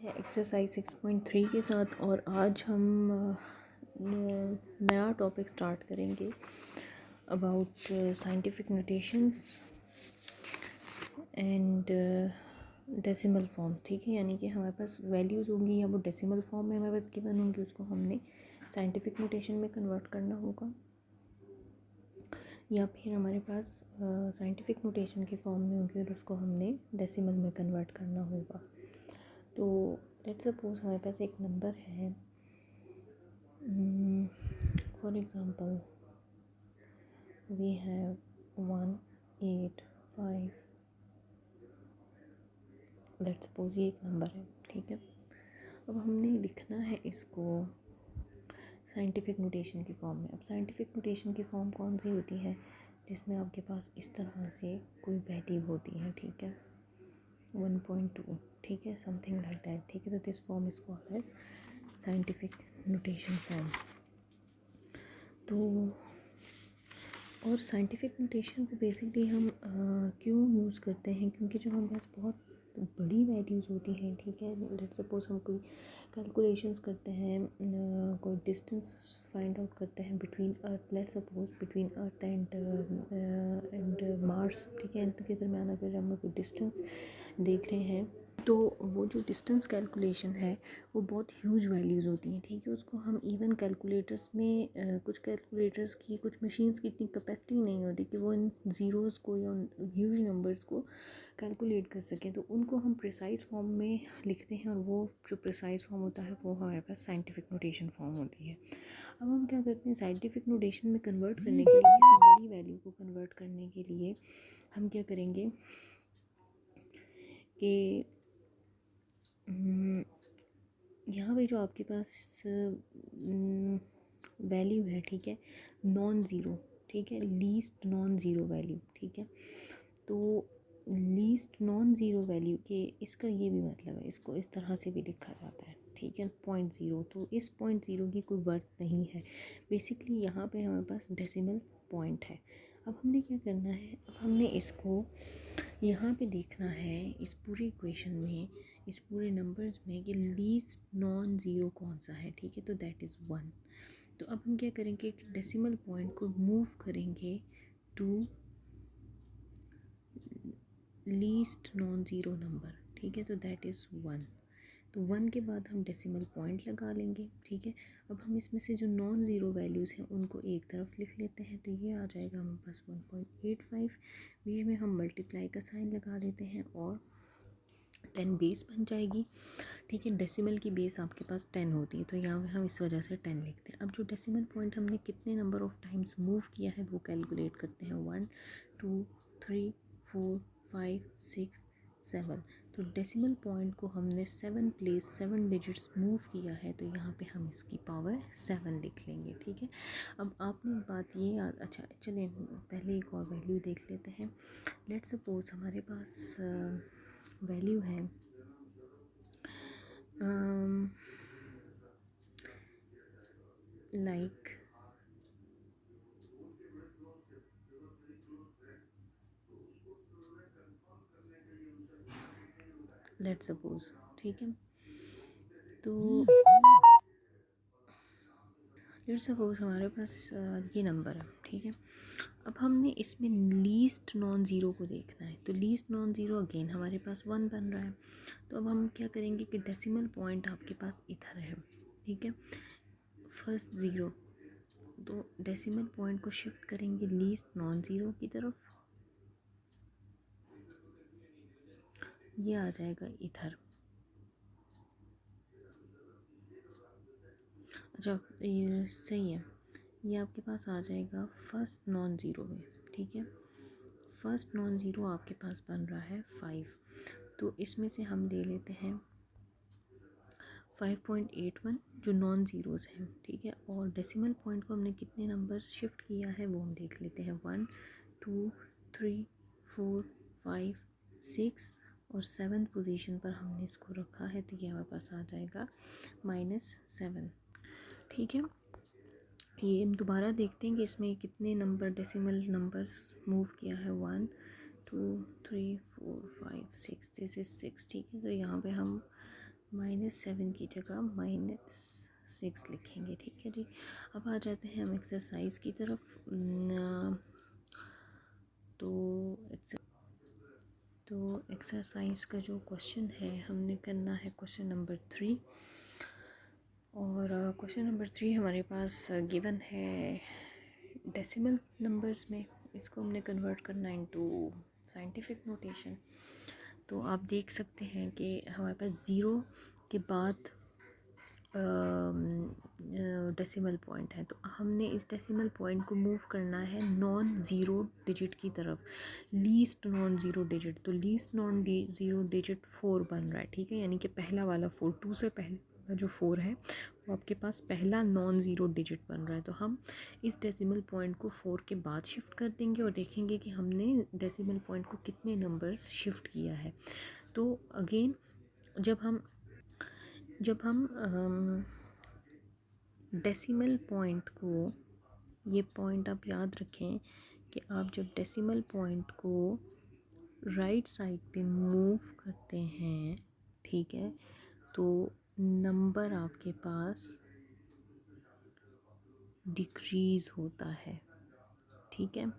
है एक्सरसाइज 6.3 के साथ। और आज हम नया टॉपिक स्टार्ट करेंगे about scientific notations and decimal form. ठीक है, यानी कि हमारे पास वैल्यूज़ होंगी या वो डेसिमल फॉर्म में हमारे पास गिवन होंगी, उसको हमने साइंटिफिक नोटेशन में कन्वर्ट करना होगा, या फिर हमारे पास साइंटिफिक नोटेशन के फॉर्म में होंगी और उसको हमने डेसिमल में कन्वर्ट करना होगा। तो लेट्स सपोज हमारे पास एक नंबर है, for example we have 185। Let's suppose ये एक नंबर है, ठीक है। अब हमने लिखना है इसको साइंटिफिक नोटेशन की फॉर्म में। अब साइंटिफिक नोटेशन की फॉर्म कौन सी होती है, जिसमें आपके पास इस तरह से कोई वैल्यू होती है, ठीक है, 1.2, ठीक है, समथिंग लाइक दैट, ठीक है। तो this form is called as scientific notation form. तो और साइंटिफिक नोटेशन को बेसिकली हम क्यों यूज़ करते हैं, क्योंकि जब हमारे पास बहुत बड़ी वैल्यूज़ होती हैं, ठीक है, लेट्स सपोज हम कोई कैलकुलेशंस करते हैं, कोई डिस्टेंस फाइंड आउट करते हैं between earth, let's suppose between earth and Mars, ठीक है, इनके दरमियान अगर हम कोई डिस्टेंस देख रहे हैं, तो वो जो डिस्टेंस कैलकुलेशन है वो बहुत ह्यूज वैल्यूज़ होती हैं, ठीक है। उसको हम इवन कैलकुलेटर्स में कुछ कैलकुलेटर्स की, कुछ मशीन्स की इतनी कैपेसिटी नहीं होती कि वो इन ज़ीरोज़ को या उन ह्यूज नंबर्स को कैलकुलेट कर सकें, तो उनको हम प्रिसाइज फॉर्म में लिखते हैं, और वो जो प्रिसाइज फॉर्म होता है वो हमारे पास साइंटिफिक नोटेशन फॉर्म होती है। अब हम क्या करते हैं, साइंटिफिक नोटेशन में कन्वर्ट करने के लिए, किसी बड़ी वैल्यू को कन्वर्ट करने के लिए हम क्या करेंगे कि यहाँ पे जो आपके पास वैल्यू है, ठीक है, नॉन ज़ीरो, ठीक है, लीस्ट नॉन ज़ीरो वैल्यू, ठीक है। तो लीस्ट नॉन ज़ीरो वैल्यू के इसका ये भी मतलब है, इसको इस तरह से भी लिखा जाता है, ठीक है, 0.0। तो इस 0.0 की कोई वर्थ नहीं है बेसिकली, यहाँ पे हमारे पास डेसिमल पॉइंट है। अब हमने क्या करना है, अब हमने इसको यहाँ पे देखना है इस पूरी इक्वेशन में, इस पूरे नंबर्स में, कि लीस्ट नॉन ज़ीरो कौन सा है, ठीक है, तो दैट इज़ 1। तो अब हम क्या करेंगे कि डेसिमल पॉइंट को मूव करेंगे to least non zero number, ठीक है, तो दैट इज़ 1। तो 1 के बाद हम डेसिमल पॉइंट लगा लेंगे, ठीक है। अब हम इसमें से जो नॉन ज़ीरो वैल्यूज़ हैं उनको एक तरफ लिख लेते हैं, तो ये आ जाएगा हमारे पास 1.85। बीच में हम मल्टीप्लाई का साइन लगा देते हैं और 10 बेस बन जाएगी, ठीक है। डेसिमल की बेस आपके पास 10 होती है, तो यहाँ पे हम इस वजह से 10 लिखते हैं। अब जो डेसिमल पॉइंट हमने कितने नंबर ऑफ़ टाइम्स मूव किया है वो कैलकुलेट करते हैं, 1 2 3 4 5 6 7। तो डेसिमल पॉइंट को हमने 7 प्लेस 7 डिजिट्स मूव किया है, तो यहाँ पे हम इसकी पावर 7 लिख लेंगे, ठीक है। अब आपने बात ये अच्छा चलिए पहले एक और वैल्यू देख लेते हैं। लेट्स सपोज हमारे पास वैल्यू है लाइक लेट्स सपोज, ठीक है, तो लेट्स सपोज हमारे पास ये नंबर है, ठीक है। अब हमने इसमें लीस्ट नॉन ज़ीरो को देखना है, तो लीस्ट नॉन ज़ीरो अगेन हमारे पास 1 बन रहा है। तो अब हम क्या करेंगे कि डेसिमल पॉइंट आपके पास इधर है, ठीक है, फर्स्ट ज़ीरो, तो डेसिमल पॉइंट को शिफ्ट करेंगे लीस्ट नॉन ज़ीरो की तरफ, ये आ जाएगा इधर। अच्छा ये सही है, ये आपके पास आ जाएगा फर्स्ट नॉन ज़ीरो में, ठीक है। फर्स्ट नॉन ज़ीरो आपके पास बन रहा है 5, तो इसमें से हम ले लेते हैं 5.81 जो नॉन ज़ीरोज़ हैं, ठीक है। और डेसिमल पॉइंट को हमने कितने नंबर शिफ्ट किया है वो हम देख लेते हैं, 1 2 3 4 5 6 और 7th पोजीशन पर हमने इसको रखा है, तो ये हमारे पास आ जाएगा -7, ठीक है। ये हम दोबारा देखते हैं कि इसमें कितने नंबर डेसिमल नंबर्स मूव किया है, 1 2 3 4 5 6, दिस इज़ 6, ठीक है। तो यहाँ पे हम -7 की जगह -6 लिखेंगे। ठीक है जी। अब आ जाते हैं हम एक्सरसाइज की तरफ। तो एक्सरसाइज का जो क्वेश्चन है हमने करना है क्वेश्चन नंबर 3। और क्वेश्चन नंबर 3 हमारे पास गिवन है डेसिमल नंबर्स में। इसको हमने कन्वर्ट करना इनटू साइंटिफिक नोटेशन। तो आप देख सकते हैं कि हमारे पास ज़ीरो के बाद डेसिमल पॉइंट है, तो हमने इस डेसिमल पॉइंट को मूव करना है नॉन ज़ीरो डिजिट की तरफ, लीस्ट नॉन ज़ीरो डिजिट। तो लीस्ट नॉन ज़ीरो डिजिट 4 बन रहा है। ठीक है, यानी कि पहला वाला 4, 2 से पहले वाला जो 4 है वो आपके पास पहला नॉन ज़ीरो डिजिट बन रहा है। तो हम इस डेसिमल पॉइंट को 4 के बाद शिफ्ट कर देंगे और देखेंगे कि हमने डेसिमल पॉइंट को कितने नंबर्स शिफ्ट किया है। तो अगेन जब हम डेसिमल पॉइंट को, ये पॉइंट आप याद रखें कि आप जब डेसिमल पॉइंट को राइट साइड पे मूव करते हैं, ठीक है, तो नंबर आपके पास डिक्रीज़ होता है। ठीक है,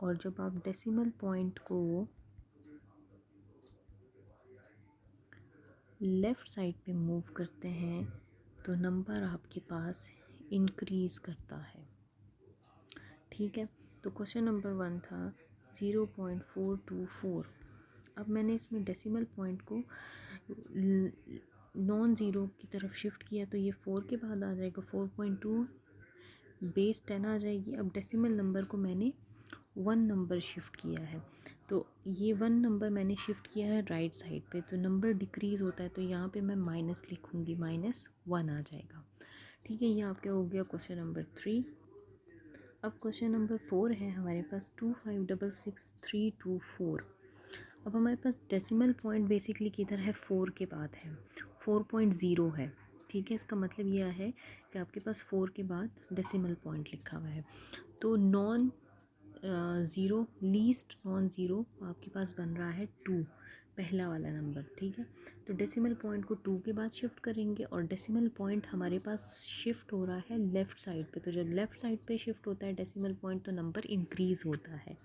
और जब आप डेसिमल पॉइंट को लेफ़्ट साइड पे मूव करते हैं तो नंबर आपके पास इंक्रीज़ करता है। ठीक है, तो क्वेश्चन नंबर 1 था 0.424। अब मैंने इसमें डेसिमल पॉइंट को नॉन ज़ीरो की तरफ शिफ्ट किया, तो ये 4 के बाद आ जाएगा 4.2 बेस 10 आ जाएगी। अब डेसिमल नंबर को मैंने 1 नंबर शिफ्ट किया है, तो ये 1 नंबर मैंने शिफ्ट किया है राइट साइड पे, तो नंबर डिक्रीज़ होता है, तो यहाँ पे मैं माइनस लिखूँगी, -1 आ जाएगा। ठीक है, ये आपका हो गया क्वेश्चन नंबर 3। अब क्वेश्चन नंबर 4 है हमारे पास 2566,324। अब हमारे पास डेसिमल पॉइंट बेसिकली किधर है, 4 के बाद है, 4.0 है। ठीक है, इसका मतलब यह है कि आपके पास 4 के बाद डेसिमल पॉइंट लिखा हुआ है। तो non zero, least non zero आपके पास बन रहा है 2, पहला वाला नंबर। ठीक है, तो डेसिमल पॉइंट को 2 के बाद शिफ्ट करेंगे और डेसिमल पॉइंट हमारे पास शिफ्ट हो रहा है लेफ़्ट साइड पे। तो जब लेफ़्ट साइड पे शिफ्ट होता है डेसिमल पॉइंट तो नंबर इंक्रीज़ होता है।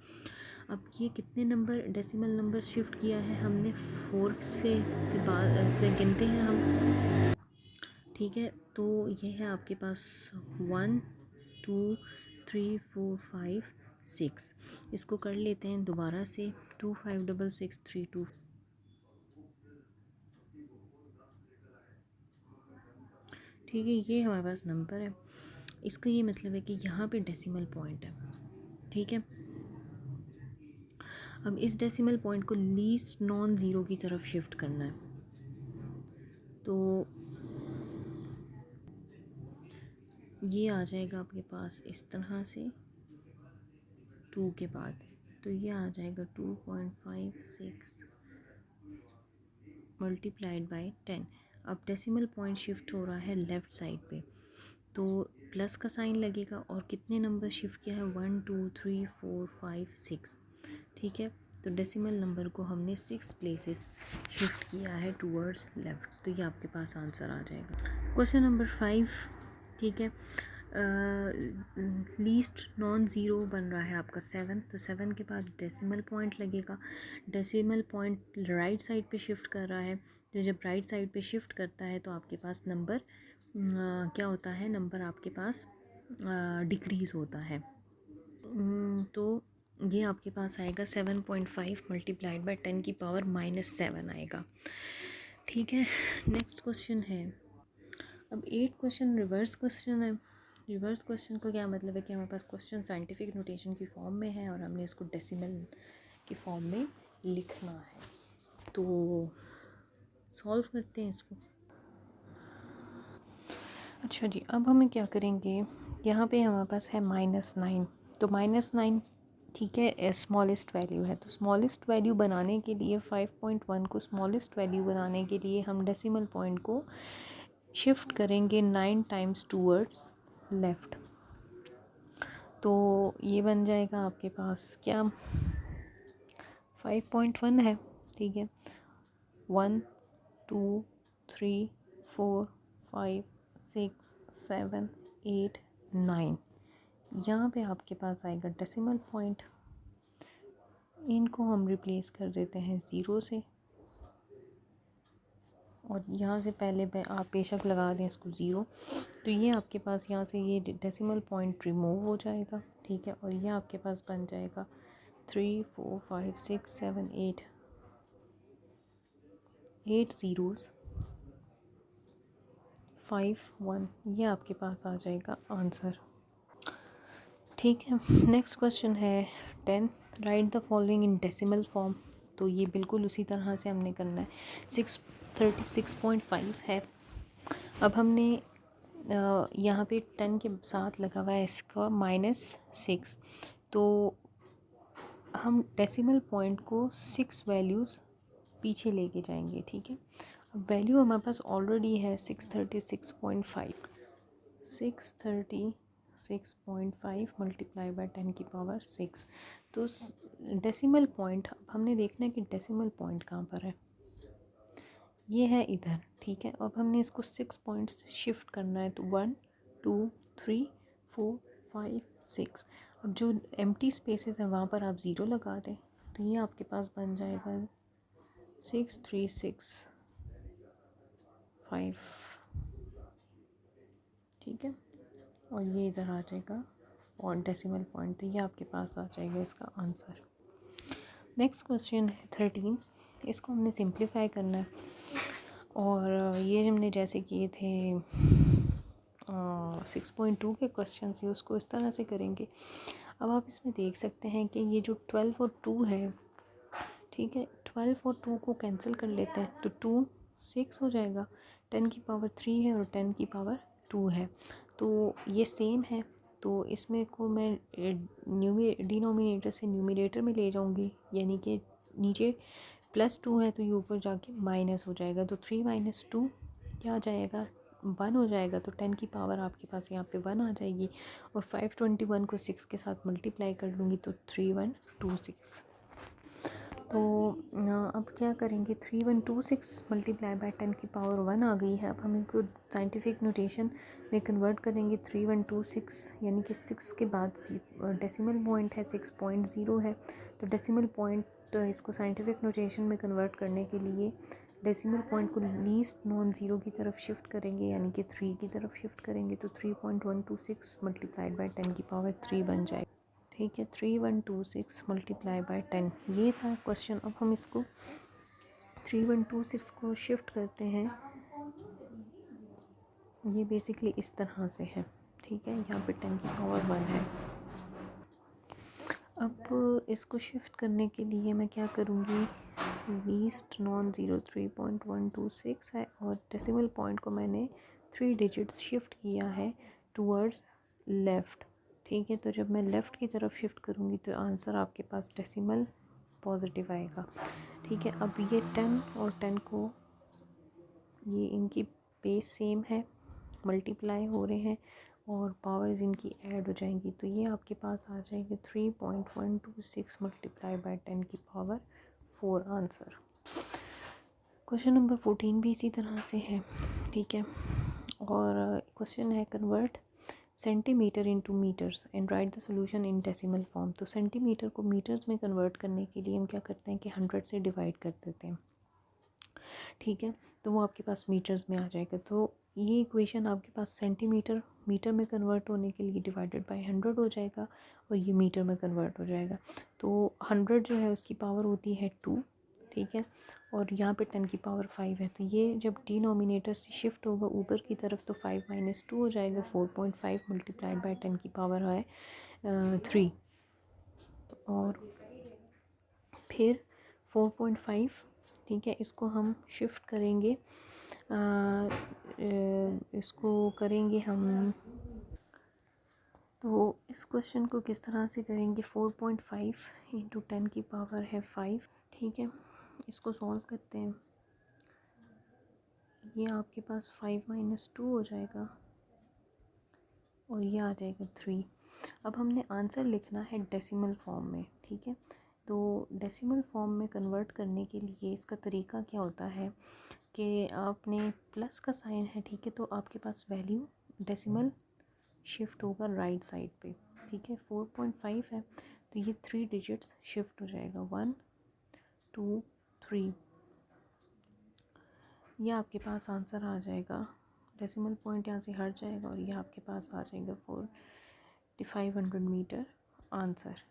अब ये कितने नंबर डेसिमल नंबर शिफ्ट किया है हमने, 4 से के बाद से गिनते हैं हम। ठीक है, तो ये है आपके पास 1 2 3 4 5 6। इसको कर लेते हैं दोबारा से, 2566,324। ठीक है, ये हमारे पास नंबर है। इसका ये मतलब है कि यहाँ पे डेसिमल पॉइंट है। ठीक है, अब इस डेसिमल पॉइंट को लीस्ट नॉन ज़ीरो की तरफ शिफ्ट करना है। तो ये आ जाएगा आपके पास इस तरह से 2 के बाद, तो ये आ जाएगा 2.56 मल्टीप्लाइड बाई 10। अब डेसिमल पॉइंट शिफ्ट हो रहा है लेफ़्ट साइड पे, तो प्लस का साइन लगेगा और कितने नंबर शिफ्ट किया है, 1 2 3 4 5 6। ठीक है, तो डेसिमल नंबर को हमने 6 प्लेसेस शिफ्ट किया है टूवर्ड्स लेफ़्ट, तो ये आपके पास आंसर आ जाएगा। Question number 5। ठीक है, लीस्ट नॉन ज़ीरो बन रहा है आपका 7, तो 7 के बाद डेसिमल पॉइंट लगेगा। डेसिमल पॉइंट राइट साइड पे शिफ्ट कर रहा है, तो जब राइट साइड पे शिफ्ट करता है तो आपके पास नंबर क्या होता है, नंबर आपके पास डिक्रीज़ होता है। तो ये आपके पास आएगा 7.5 मल्टीप्लाइड बाई 10 की पावर -7 आएगा। ठीक है, नेक्स्ट क्वेश्चन है। अब 8 क्वेश्चन रिवर्स क्वेश्चन है। रिवर्स क्वेश्चन का क्या मतलब है कि हमारे पास क्वेश्चन साइंटिफिक नोटेशन की फॉर्म में है और हमने इसको डेसिमल की फॉर्म में लिखना है। तो सॉल्व करते हैं इसको। अच्छा जी, अब हमें क्या करेंगे, यहाँ पे हमारे पास है -9, तो -9 ठीक है स्मॉलेस्ट वैल्यू है, तो स्मॉलेस्ट वैल्यू बनाने के लिए 5.1 को स्मॉलेस्ट वैल्यू बनाने के लिए हम डेसिमल पॉइंट को शिफ्ट करेंगे 9 टाइम्स टूवर्ड्स लेफ़्ट। तो ये बन जाएगा आपके पास क्या, 5.1 है। ठीक है, 1 2 3 4 5 6 7 8 9। यहाँ पे आपके पास आएगा डेसिमल पॉइंट। इनको हम रिप्लेस कर देते हैं ज़ीरो से, और यहाँ से पहले आप बेशक लगा दें इसको ज़ीरो, तो ये आपके पास यहाँ से ये डेसिमल पॉइंट रिमूव हो जाएगा। ठीक है, और ये आपके पास बन जाएगा 3 4 5 6 7 8 8 ज़ीरोज़ 5 1। ये आपके पास आ जाएगा आंसर। ठीक है, नेक्स्ट क्वेश्चन है 10, right the following in decimal form. तो ये बिल्कुल उसी तरह से हमने करना है। 636.5 है। अब हमने यहाँ पे 10 के साथ लगा हुआ है इसका -6, तो हम डेसिमल पॉइंट को 6 वैल्यूज़ पीछे लेके जाएंगे। ठीक है, अब वैल्यू हमारे पास ऑलरेडी है 636.5। 636.5 मल्टीप्लाई बाय 10 की पावर 6। तो डेसिमल पॉइंट अब हमने देखना है कि डेसिमल पॉइंट कहाँ पर है। ये है इधर। ठीक है, अब हमने इसको 6 पॉइंट्स शिफ्ट करना है, तो 1 2 3 4 5 6। अब जो एम्प्टी स्पेसेस हैं वहाँ पर आप ज़ीरो लगा दें, तो ये आपके पास बन जाएगा 636.5। ठीक है, और ये इधर आ जाएगा और डेसिमल पॉइंट, तो ये आपके पास आ जाएगा इसका आंसर। नेक्स्ट क्वेश्चन है 13। इसको हमने सिंप्लीफाई करना है, और ये हमने जैसे किए थे 6.2 के क्वेश्चन थे उसको इस तरह से करेंगे। अब आप इसमें देख सकते हैं कि ये जो 12 और 2 है, ठीक है, 12 और 2 को कैंसिल कर लेते हैं, तो 2 6 हो जाएगा। 10 की पावर 3 है और 10 की पावर 2 है, तो ये सेम है। तो इसमें को मैं डिनोमिनेटर से न्यूमिनेटर में ले जाऊंगी, यानी कि नीचे +2 है तो ये ऊपर जाके माइनस हो जाएगा। तो 3 - 2 क्या आ जाएगा, 1 हो जाएगा। तो 10 की पावर आपके पास यहाँ पे 1 आ जाएगी, और 521 को 6 के साथ मल्टीप्लाई कर लूँगी तो 3126। तो अब क्या करेंगे, 3126 मल्टीप्लाई बाय 10 की पावर 1 आ गई है। अब हम इनको साइंटिफिक नोटेशन में कन्वर्ट करेंगे। 3126 यानी कि 6 के बाद डेसिमल पॉइंट है 6.0 है, तो डेसिमल पॉइंट इसको साइंटिफिक नोटेशन में कन्वर्ट करने के लिए डेसिमल पॉइंट को लीस्ट नॉन ज़ीरो की तरफ शिफ्ट करेंगे, यानी कि 3 की तरफ शिफ्ट करेंगे, तो 3.126 मल्टीप्लाइड बाय 10 की पावर 3 बन जाएगा। ठीक है, 3126 मल्टीप्लाई बाय 10, ये था क्वेश्चन। अब हम इसको 3126 को शिफ्ट करते हैं, ये बेसिकली इस तरह से है। ठीक है, यहाँ पे 10 की पावर 1 है। अब इसको शिफ्ट करने के लिए मैं क्या करूँगी, लीस्ट नॉन ज़ीरो 3.126 है, और डेसिमल पॉइंट को मैंने 3 डिजिट्स शिफ्ट किया है टूवर्ड्स लेफ़्ट। ठीक है, तो जब मैं लेफ़्ट की तरफ शिफ्ट करूँगी तो आंसर आपके पास डेसिमल पॉजिटिव आएगा। ठीक है, अब ये 10 और 10 को, ये इनकी बेस सेम है, मल्टीप्लाई हो रहे हैं और पावर्स इनकी ऐड हो जाएंगी, तो ये आपके पास आ जाएगी 3.126 मल्टीप्लाई बाय 10 की पावर 4 आंसर। क्वेश्चन नंबर 14 भी इसी तरह से है। ठीक है, और क्वेश्चन है convert centimetre into metres and write the solution in decimal form. तो सेंटीमीटर को मीटर्स में कन्वर्ट करने के लिए हम क्या करते हैं कि 100 से डिवाइड कर देते हैं। ठीक है, तो वो आपके पास मीटर्स में आ जाएगा। तो ये इक्वेशन आपके पास सेंटीमीटर मीटर में कन्वर्ट होने के लिए डिवाइडेड बाय 100 हो जाएगा, और ये मीटर में कन्वर्ट हो जाएगा। तो 100 जो है उसकी पावर होती है 2। ठीक है, और यहाँ पे 10 की पावर 5 है, तो ये जब डिनोमिनेटर से शिफ्ट होगा ऊपर की तरफ तो 5 - 2 हो जाएगा। 4.5 मल्टीप्लाइड बाय 10 की पावर है 3, और फिर 4.5। ठीक है, इसको हम शिफ्ट करेंगे, इसको करेंगे हम, तो इस क्वेश्चन को किस तरह से करेंगे, 4.5 इंटू 10 की पावर है 5। ठीक है, इसको सॉल्व करते हैं, ये आपके पास 5 - 2 हो जाएगा, और ये आ जाएगा 3। अब हमने आंसर लिखना है डेसिमल फॉर्म में। ठीक है, तो डेसिमल फॉर्म में कन्वर्ट करने के लिए इसका तरीका क्या होता है कि आपने प्लस का साइन है, ठीक है, तो आपके पास वैल्यू डेसिमल शिफ्ट होगा राइट साइड पे, ठीक है। 4.5 है तो ये 3 डिजिट्स शिफ्ट हो जाएगा, 1 2 3, ये आपके पास आंसर आ जाएगा। डेसिमल पॉइंट यहाँ से हट जाएगा और ये आपके पास आ जाएगा 4500 मीटर आंसर।